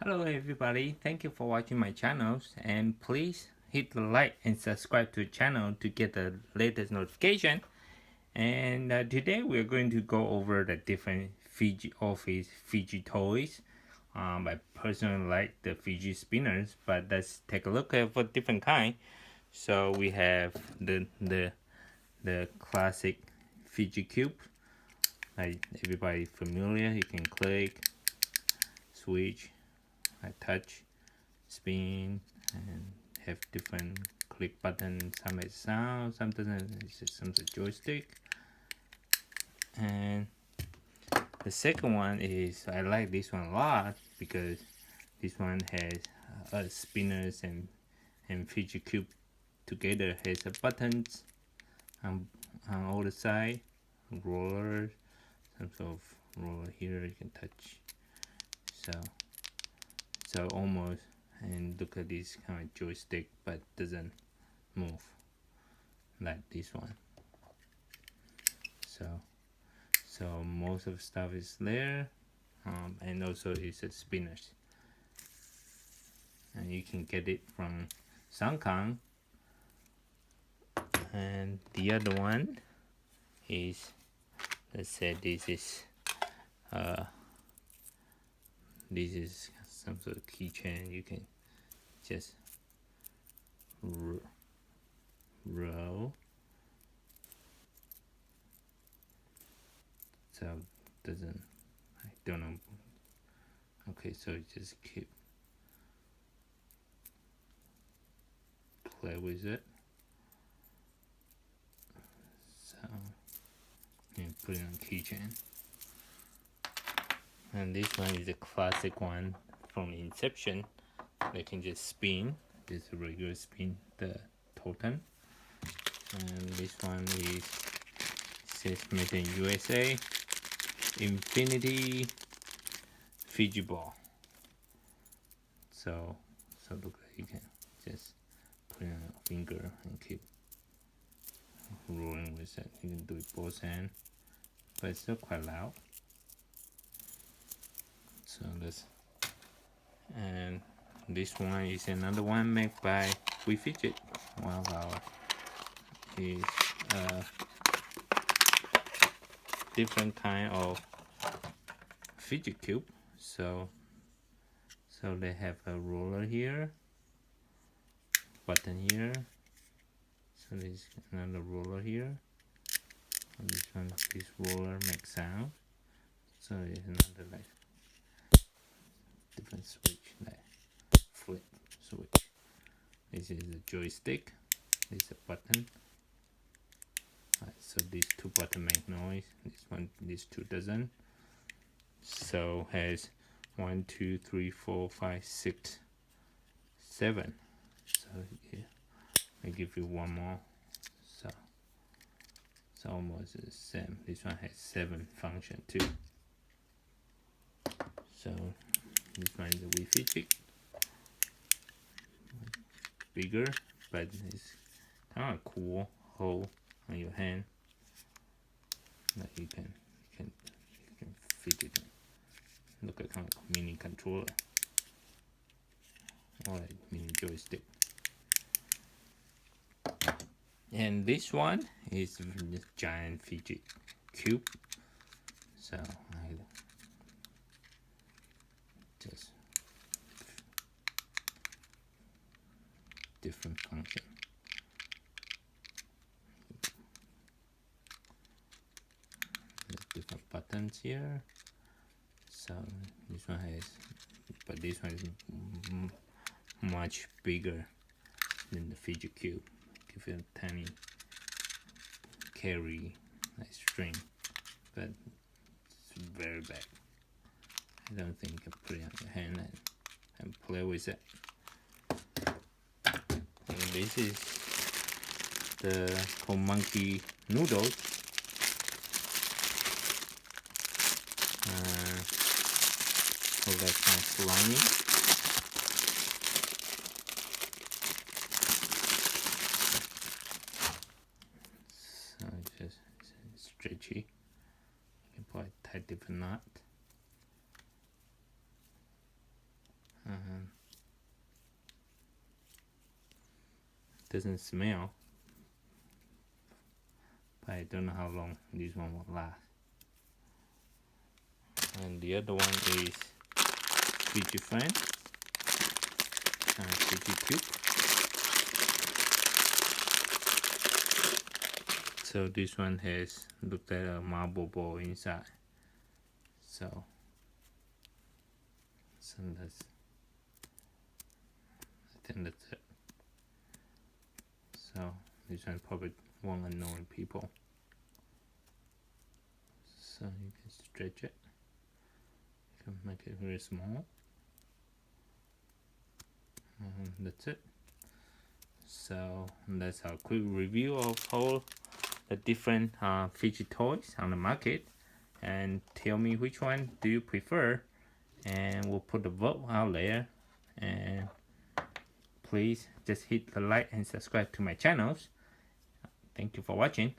Hello everybody, thank you for watching my channels and please hit the like and subscribe to the channel to get the latest notification. And today we're going to go over the different Fidget office Fidget toys. I personally like the Fidget spinners, but let's take a look at what different kind. So we have the classic Fidget Cube, like everybody familiar. You can click, switch, touch, spin, and have different click buttons. Some has sound, some doesn't. It's just some joystick. And the second one is I like this one a lot because this one has spinners and Fidget Cube together. Has buttons on all the side, rollers, some sort of roller here you can touch. So almost, and look at this kind of joystick, but doesn't move like this one. So most of the stuff is there, and also it's a spinners, and you can get it from Sunkong. And the other one is, let's say this is some sort of keychain. You can just roll, so doesn't, I don't know. Okay, so just keep play with it. So you put it on keychain. And this one is a classic one from Inception. They can just spin, just a regular spin the totem. And this one is, says made in USA, Infinity Fidget Ball. So look, you can just put it on a finger and keep rolling with it. You can do it both hands, but it's still quite loud. So and this one is another one made by We Fidget. One of our is different kind of Fidget Cube. So they have a roller here, button here. So there's another roller here. And this roller makes sound. So there's another like different switch, like flip switch. This is a joystick. This is a button. So these two buttons make noise. These two doesn't. So has 1, 2, 3, 4, 5, 6, 7. So here, I give you one more. So it's almost the same. This one has 7 function too. So this one is a Wii Fidget, bigger, but it's kind of cool. Hold on your hand that you can fidget. Look at kind of mini controller or like mini joystick. And this one is the giant Fidget Cube. So I just different function. There's different buttons here. So this one has, but this one is much bigger than the Fidget Cube. Give it a tiny carry like string, but it's very big. I don't think you can put it on your hand and play with it. And this is the monkey noodles. So that's kind of slimy. So just stretchy. You can put a tight different knot. doesn't smell, but I don't know how long this one will last. And the other one is Fidget Friend, Fidget Cube. So this one has looked like a marble ball inside. So that's, I think that's it. So this one probably won't annoy people. So you can stretch it. You can make it very small. And that's it. So that's our quick review of all the different fidget toys on the market. And tell me which one do you prefer, and we'll put the vote out there. And please just hit the like and subscribe to my channels. Thank you for watching.